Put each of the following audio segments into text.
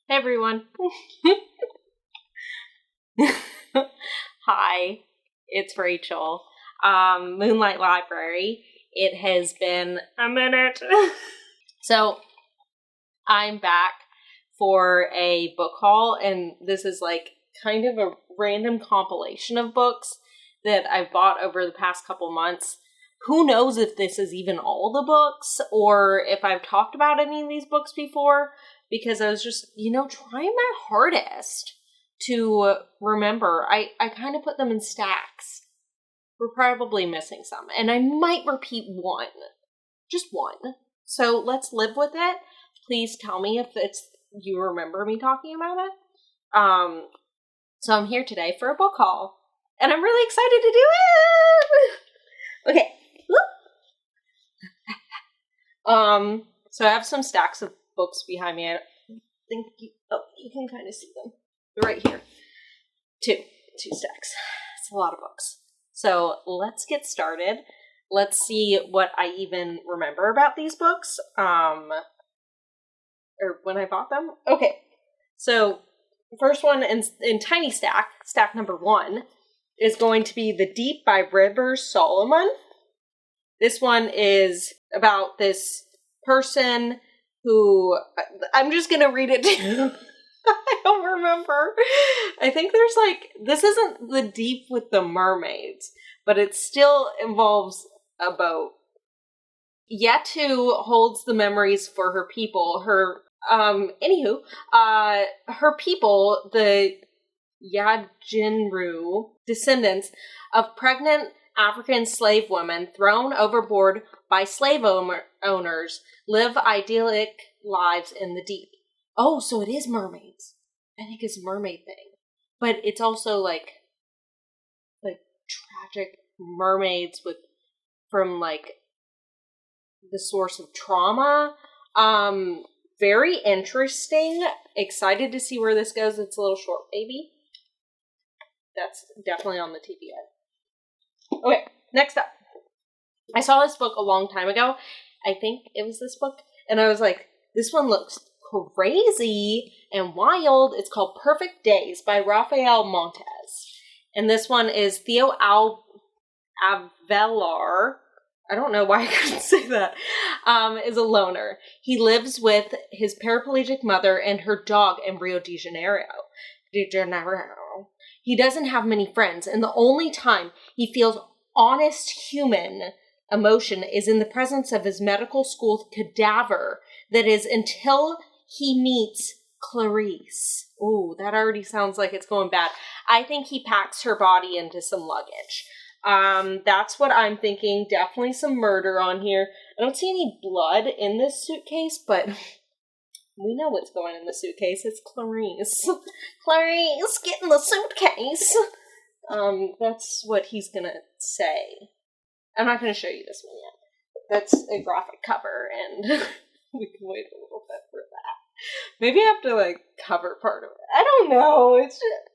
Hey everyone. Hi, it's Rachel. Moonlight Library. It has been a minute. So, I'm back for a book haul, and this is like kind of a random compilation of books that I've bought over the past couple months. Who knows if this is even all the books, or if I've talked about any of these books before, because I was just, trying my hardest to remember. I kind of put them in stacks. We're probably missing some, and I might repeat one. Just one. So let's live with it. Please tell me if you remember me talking about it. So I'm here today for a book haul, and I'm really excited to do it! Okay. So I have some stacks of books behind me. I think you can kind of see them. They're right here. Two stacks. It's a lot of books. So let's get started. Let's see what I even remember about these books. Or when I bought them. Okay. So the first one in tiny stack number 1, is going to be The Deep by Rivers Solomon. This one is about this person who, I'm just going to read it to you. I don't remember. I think there's this isn't The Deep with the mermaids, but it still involves a boat. Yetu holds the memories for her people. Her people, the Yajinru, descendants of pregnant African slave women thrown overboard by slave owners, live idyllic lives in the deep. Oh, so it is mermaids. I think it's a mermaid thing. But it's also like tragic mermaids from the source of trauma. Very interesting. Excited to see where this goes. It's a little short, baby. That's definitely on the TBR. Okay, next up. I saw this book a long time ago. I think it was this book. And I was like, this one looks crazy and wild. It's called Perfect Days by Rafael Montes. And this one is Theo Avelar. I don't know why I couldn't say that. Is a loner. He lives with his paraplegic mother and her dog in Rio de Janeiro. He doesn't have many friends, and the only time he feels honest human emotion is in the presence of his medical school cadaver. That is, until he meets Clarice. Ooh, that already sounds like it's going bad. I think he packs her body into some luggage. That's what I'm thinking. Definitely some murder on here. I don't see any blood in this suitcase, but we know what's going in the suitcase. It's Clarice. Clarice, get in the suitcase! That's what he's gonna say. I'm not gonna show you this one yet. That's a graphic cover, and we can wait a little bit for that. Maybe I have to, cover part of it. I don't know. It's just...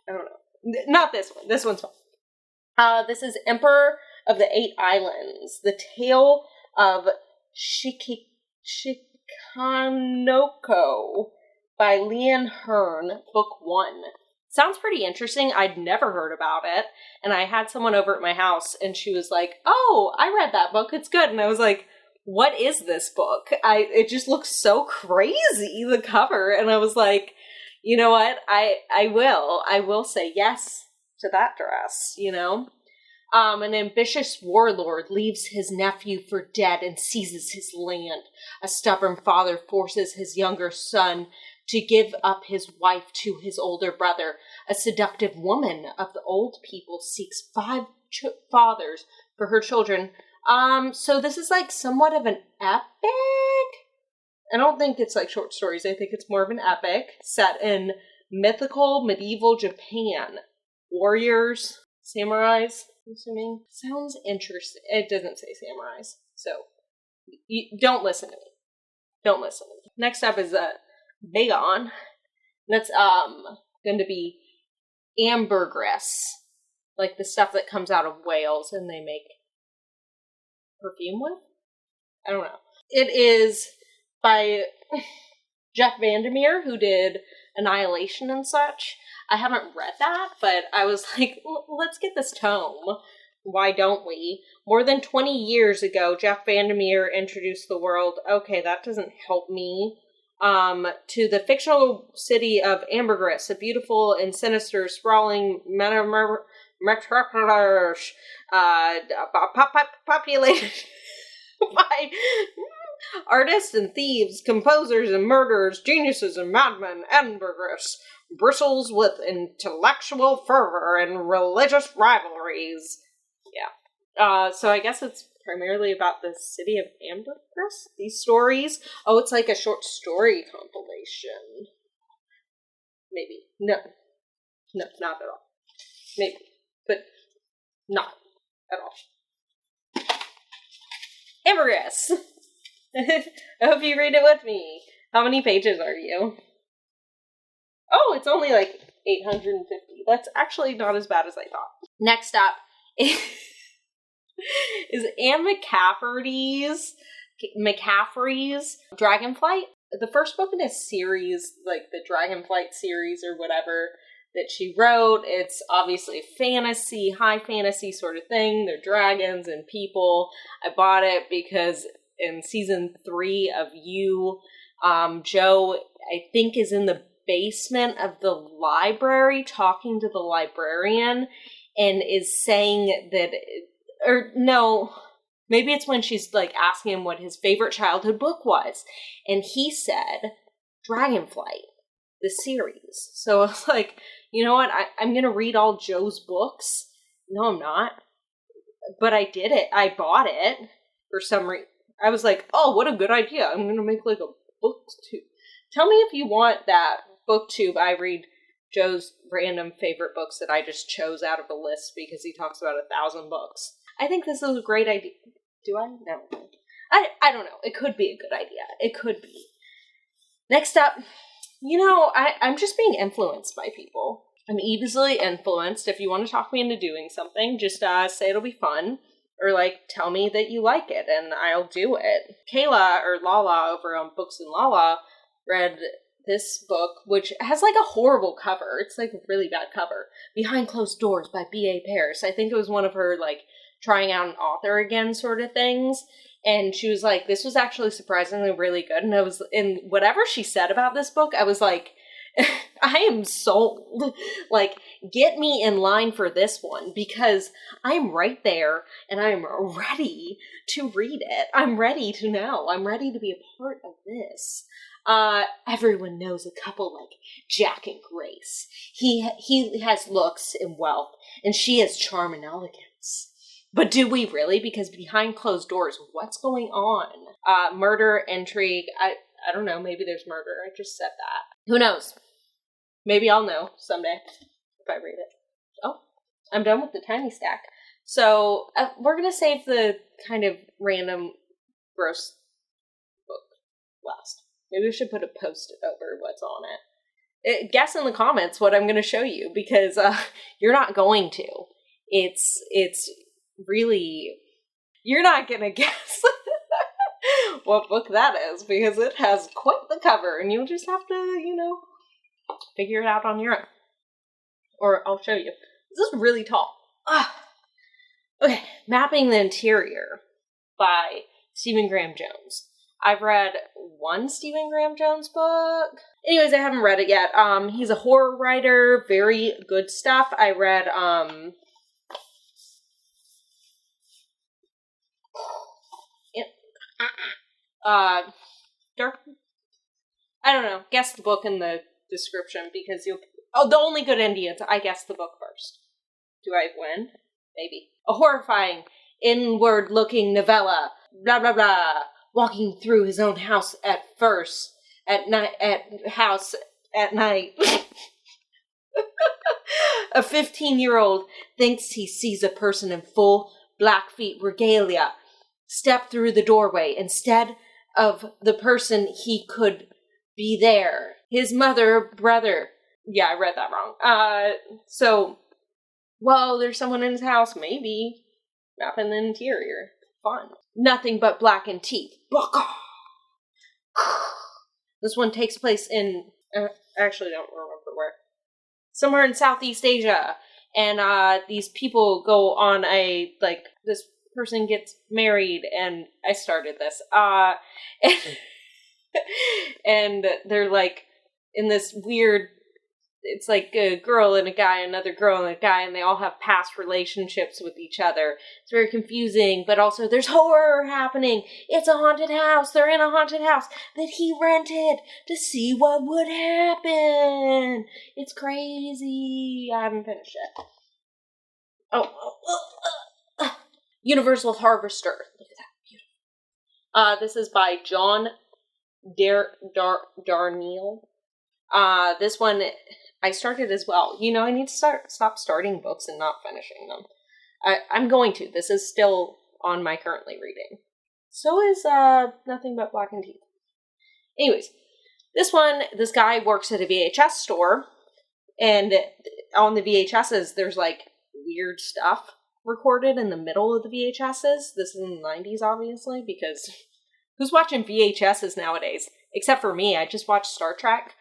I don't know. Not this one. This one's fine. This is Emperor of the Eight Islands. The Tale of Khanoko by Leanne Hearn, book 1. Sounds pretty interesting. I'd never heard about it. And I had someone over at my house and she was like, oh, I read that book. It's good. And I was like, what is this book? It just looks so crazy, the cover. And I was like, you know what? I will say yes to that dress, An ambitious warlord leaves his nephew for dead and seizes his land. A stubborn father forces his younger son to give up his wife to his older brother. A seductive woman of the old people seeks 5 fathers for her children. So this is somewhat of an epic? I don't think it's short stories. I think it's more of an epic set in mythical medieval Japan. Warriors, samurais, I'm assuming. Sounds interesting. It doesn't say samurais, so don't listen to me. Don't listen to me. Next up is Bagon. That's going to be ambergris, like the stuff that comes out of whales and they make perfume with. I don't know. It is by Jeff Vandermeer, who did Annihilation and such. I haven't read that, but I was like, let's get this tome. Why don't we? More than 20 years ago, Jeff Vandermeer introduced the world, okay, that doesn't help me, to the fictional city of Ambergris, a beautiful and sinister, sprawling metropolis, populated by artists and thieves, composers and murderers, geniuses and madmen. Ambergris bristles with intellectual fervor and religious rivalries. Yeah. So I guess it's primarily about the city of Ambergris? These stories? Oh, it's like a short story compilation. Maybe. No, not at all. Maybe. But not at all. Ambergris! I hope you read it with me. How many pages are you? Oh, it's only like 850. That's actually not as bad as I thought. Next up is Anne McCaffrey's Dragonflight. The first book in a series, like the Dragonflight series or whatever, that she wrote. It's obviously fantasy, high fantasy sort of thing. They're dragons and people. I bought it because in season 3 of You, Joe, I think, is in the basement of the library talking to the librarian and is saying that, or no, maybe it's when she's like asking him what his favorite childhood book was. And he said, Dragonflight, the series. So I was like, you know what? I'm going to read all Joe's books. No, I'm not. But I did it. I bought it for some reason. I was like, oh, what a good idea. I'm going to make like a booktube. Tell me if you want that booktube. I read Joe's random favorite books that I just chose out of a list because he talks about 1,000 books. I think this is a great idea. Do I? No. I don't know. It could be a good idea. It could be. Next up, you know, I'm just being influenced by people. I'm easily influenced. If you want to talk me into doing something, just say it'll be fun. Or, like, tell me that you like it, and I'll do it. Kayla, or Lala, over on Books and Lala, read this book, which has, like, a horrible cover. It's, like, a really bad cover. Behind Closed Doors by B.A. Paris. I think it was one of her, like, trying out an author again sort of things. And she was like, this was actually surprisingly really good. And and whatever she said about this book, I was like, I am sold. Like, get me in line for this one because I'm right there and I'm ready to read it. I'm ready to know. I'm ready to be a part of this. Everyone knows a couple like Jack and Grace. He has looks and wealth and she has charm and elegance. But do we really? Because behind closed doors, what's going on? Murder, intrigue. I don't know. Maybe there's murder. I just said that. Who knows? Maybe I'll know someday if I read it. Oh, I'm done with the tiny stack. So we're going to save the kind of random gross book last. Maybe we should put a post-it over what's on it. Guess in the comments what I'm going to show you because you're not going to. It's really, you're not going to guess what book that is because it has quite the cover and you'll just have to, you know, figure it out on your own. Or I'll show you. This is really tall. Okay, Mapping the Interior by Stephen Graham Jones. I've read one Stephen Graham Jones book. Anyways, I haven't read it yet. He's a horror writer, very good stuff. I read, Dark. I don't know. Guess the book in the description because you'll. Oh, The Only Good Indians. I guessed the book first. Do I win? Maybe. A horrifying, inward-looking novella. Blah blah blah. Walking through his own house at night. A 15-year-old thinks he sees a person in full Blackfeet regalia step through the doorway instead of the person he could be there. His brother. Yeah, I read that wrong. Well, there's someone in his house, maybe. Mapping the interior. Fun. Nothing but blackened teeth. This one takes place in, I actually don't remember where. Somewhere in Southeast Asia. And these people go on this person gets married, and I started this. And they're like in this weird, it's like a girl and a guy, another girl and a guy, and they all have past relationships with each other. It's very confusing, but also there's horror happening. It's a haunted house. They're in a haunted house that he rented to see what would happen. It's crazy. I haven't finished it. Universal Harvester. Look at that. Beautiful. This is by John Darnielle. This one I started as well. I need to stop starting books and not finishing them. I'm going to. This is still on my currently reading. So is Nothing But Black and Teeth. Anyways, this guy works at a VHS store, and on the VHSs there's like weird stuff recorded in the middle of the VHSs. This is in the 90s, obviously, because who's watching VHSs nowadays? Except for me. I just watched Star Trek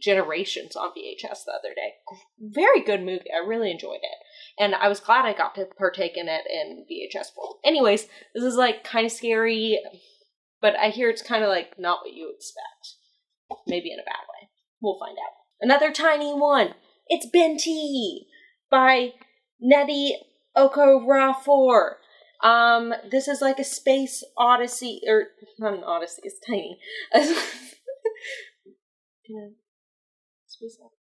Generations on VHS the other day. Very good movie. I really enjoyed it. And I was glad I got to partake in it in VHS form. Anyways, this is like kind of scary, but I hear it's kind of like not what you expect. Maybe in a bad way. We'll find out. Another tiny one. It's Binti by Nnedi Okorafor. This is like a space odyssey, or not an odyssey, it's tiny. Space odyssey.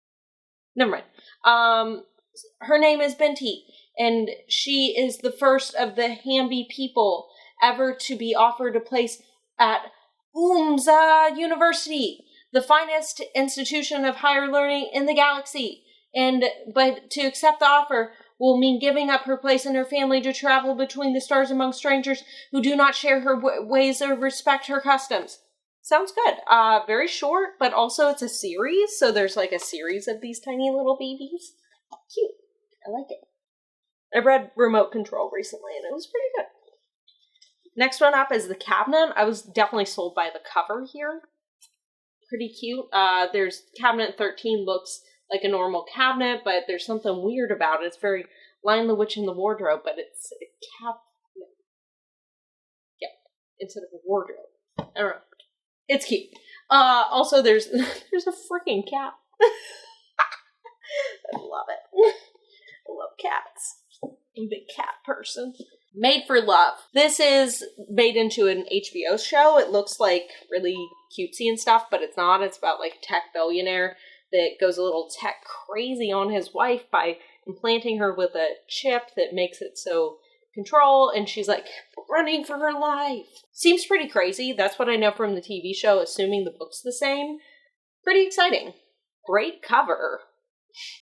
Never mind. Her name is Binti, and she is the first of the Hambi people ever to be offered a place at Umza University, the finest institution of higher learning in the galaxy. But to accept the offer will mean giving up her place in her family to travel between the stars among strangers who do not share her ways or respect her customs. Sounds good. Very short, but also it's a series, so there's like a series of these tiny little babies. Cute. I like it. I read Remote Control recently, and it was pretty good. Next one up is The Cabinet. I was definitely sold by the cover here. Pretty cute. There's Cabinet 13 looks like a normal cabinet, but there's something weird about it. It's very Lion the Witch in the Wardrobe, but it's a cabinet. Yeah, instead of a wardrobe. I don't know. It's cute. Also, there's a freaking cat. I love it. I love cats. I'm a big cat person. Made for Love. This is made into an HBO show. It looks like really cutesy and stuff, but it's not. It's about like a tech billionaire that goes a little tech crazy on his wife by implanting her with a chip that makes it so control, and she's like running for her life. Seems pretty crazy. That's what I know from the TV show, assuming the book's the same. Pretty exciting. Great cover.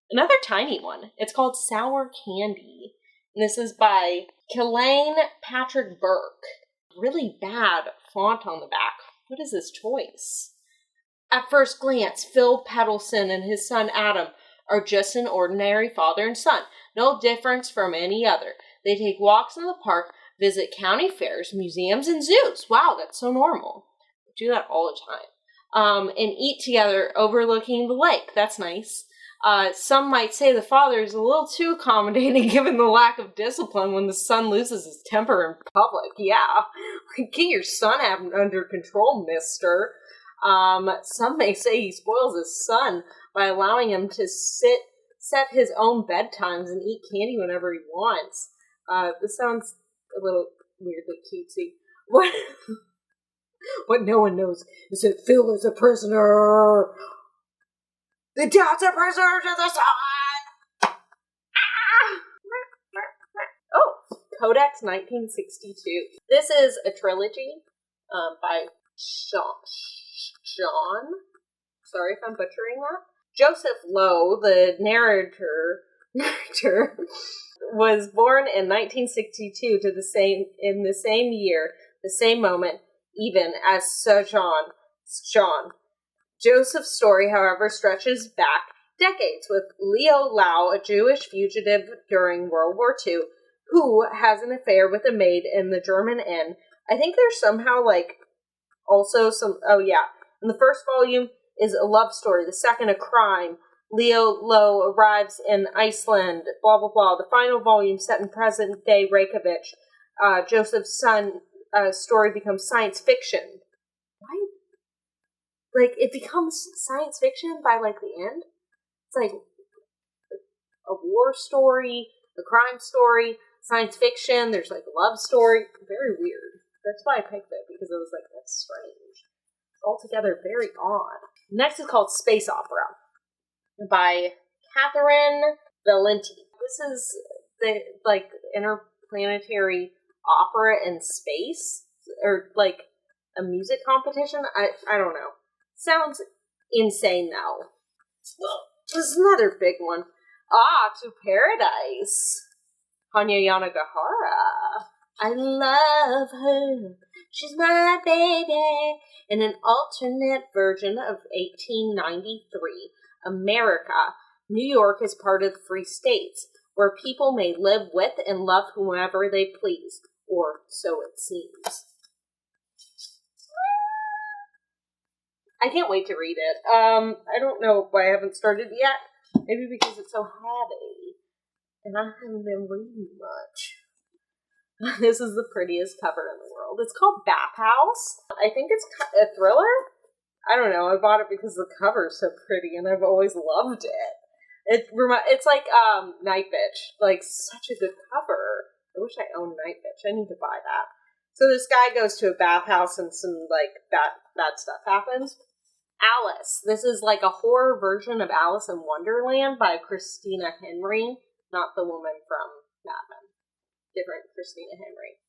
Another tiny one. It's called Sour Candy. And this is by Kelaine Patrick Burke. Really bad font on the back. What is this choice? At first glance, Phil Peddleson and his son Adam are just an ordinary father and son. No difference from any other. They take walks in the park, visit county fairs, museums, and zoos. Wow, that's so normal. We do that all the time. And eat together overlooking the lake. That's nice. Some might say the father is a little too accommodating given the lack of discipline when the son loses his temper in public. Yeah, get your son under control, mister. Some may say he spoils his son by allowing him to set his own bedtimes and eat candy whenever he wants. This sounds a little weirdly cutesy. What no one knows is that Phil is a prisoner. The dad's a prisoner to the sun! Oh, Codex 1962. This is a trilogy by John. Sorry if I'm butchering that. Joseph Lowe, the narrator, was born in 1962 in the same year, the same moment, even as Sir John. Joseph's story, however, stretches back decades, with Leo Lau, a Jewish fugitive during World War II, who has an affair with a maid in the German inn. I think there's somehow, also some... Oh, yeah. And the first volume is a love story. The second, a crime. Leo Lowe arrives in Iceland, blah, blah, blah. The final volume, set in present-day Reykjavik. Joseph's son story becomes science fiction. What? Like, it becomes science fiction by, like, the end? It's like a war story, a crime story, science fiction, there's, like, a love story. Very weird. That's why I picked it, because I was like, that's strange. Altogether very odd. Next is called Space Opera by Catherine Valente. This is the, like, interplanetary opera in space, or, like, a music competition. I don't know. Sounds insane, though. This is another big one. To Paradise. Hanya Yanagihara. I love her. She's my baby. In an alternate version of 1893, America, New York is part of the Free States, where people may live with and love whomever they please, or so it seems. I can't wait to read it. I don't know why I haven't started yet. Maybe because it's so heavy. And I haven't been reading much. This is the prettiest cover in the world. It's called Bathhouse. I think it's a thriller? I don't know. I bought it because the cover is so pretty and I've always loved it. It's like Night Bitch. Like, such a good cover. I wish I owned Night Bitch. I need to buy that. So this guy goes to a bathhouse and some, like, bad stuff happens. Alice. This is like a horror version of Alice in Wonderland by Christina Henry. Not the woman from Mad Men. Different Christina Henry.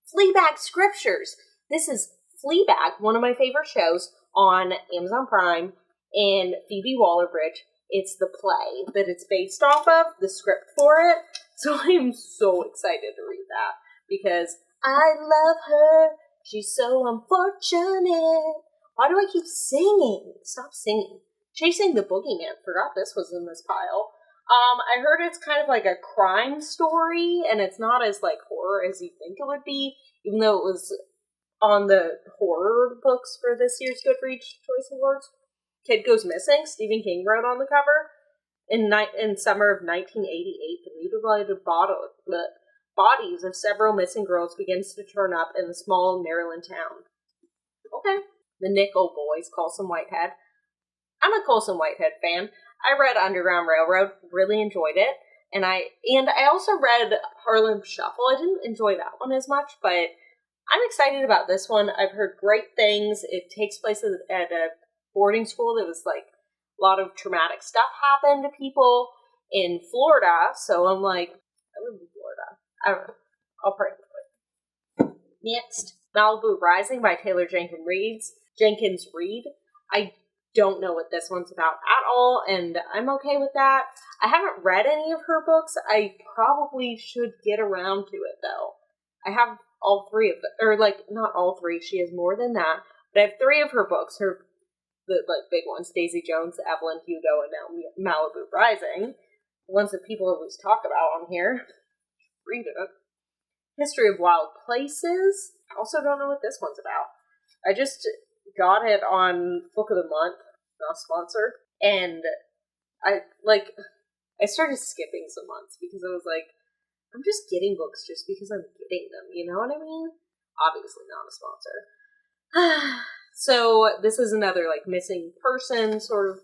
Fleabag Scriptures. This is Fleabag, one of my favorite shows on Amazon Prime, and Phoebe Waller-Bridge. It's the play that it's based off of, the script for it. So I'm so excited to read that because I love her. She's so unfortunate. Why do I keep singing? Stop singing. Chasing the Boogeyman. Forgot this was in this pile. I heard it's kind of like a crime story, and it's not as, like, horror as you think it would be, even though it was on the horror books for this year's Goodreads Choice Awards. Kid Goes Missing, Stephen King wrote on the cover. In summer of 1988, the mutilated bodies of several missing girls begins to turn up in a small Maryland town. Okay. The Nickel Boys, Colson Whitehead. I'm a Colson Whitehead fan. I read Underground Railroad, really enjoyed it, and I also read Harlem Shuffle. I didn't enjoy that one as much, but I'm excited about this one. I've heard great things. It takes place at a boarding school that was, like, a lot of traumatic stuff happened to people in Florida, so I'm like, I live in Florida. I don't know. I'll pray for it. Next, Malibu Rising by Taylor Jenkins Reid. I don't know what this one's about at all, and I'm okay with that. I haven't read any of her books. I probably should get around to it, though. I have all three of them, or, like, not all three, she has more than that, but I have three of her books, the big ones, Daisy Jones, Evelyn Hugo, and now Malibu Rising, the ones that people always talk about on here. Read it. History of Wild Places. I also don't know what this one's about. I just got it on Book of the Month, not sponsor, and I started skipping some months because I was like, I'm just getting books just because I'm getting them, you know what I mean? Obviously not a sponsor. So this is another, like, missing person sort of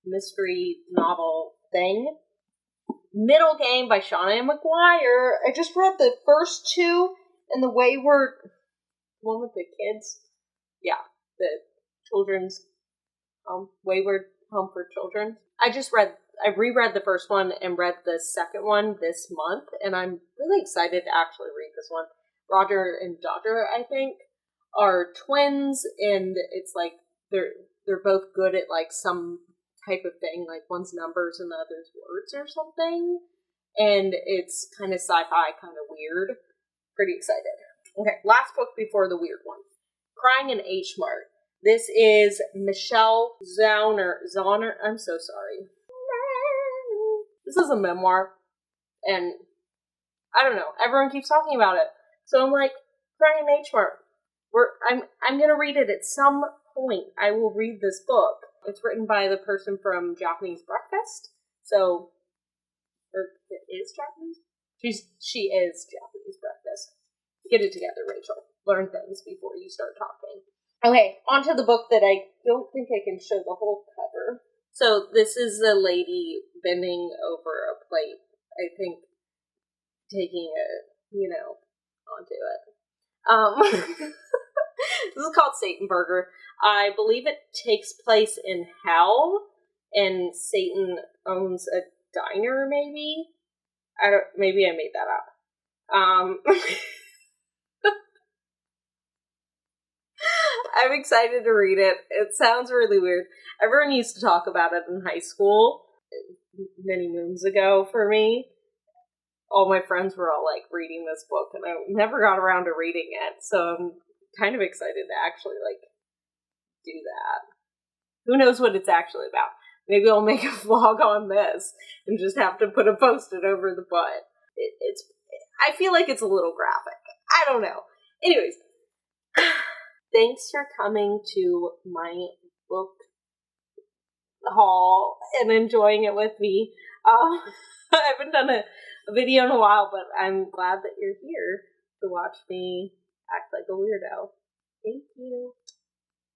mystery novel thing. Middle Game by Seanan and Mcguire. I just read the first two, and the Wayward one with the kids. Yeah, the children's Wayward Home for Children. I reread the first one and read the second one this month, and I'm really excited to actually read this one. Roger and Dodger, I think, are twins, and it's like they're both good at, like, some type of thing, like one's numbers and the other's words or something, and it's kind of sci-fi, kind of weird. Pretty excited. Okay, last book before the weird one. Crying in H Mart. This is Michelle Zauner. I'm so sorry. This is a memoir, and I don't know. Everyone keeps talking about it, so I'm like, Crying in H Mart. I'm gonna read it at some point, I will read this book. It's written by the person from Japanese Breakfast. So, or it is Japanese? She is Japanese Breakfast. Get it together, Rachel. Learn things before you start talking. Okay, on to the book that I don't think I can show the whole cover. So this is a lady bending over a plate, I think, taking it, onto it. This is called Satan Burger. I believe it takes place in hell, and Satan owns a diner, maybe? Maybe I made that up. I'm excited to read it. It sounds really weird. Everyone used to talk about it in high school many moons ago for me. All my friends were all, like, reading this book, and I never got around to reading it, so I'm kind of excited to actually, like, do that. Who knows what it's actually about? Maybe I'll make a vlog on this and just have to put a post-it over the butt. I feel like it's a little graphic. I don't know. Anyways, thanks for coming to my book haul and enjoying it with me. I haven't done a video in a while, but I'm glad that you're here to watch me act like a weirdo. Thank you.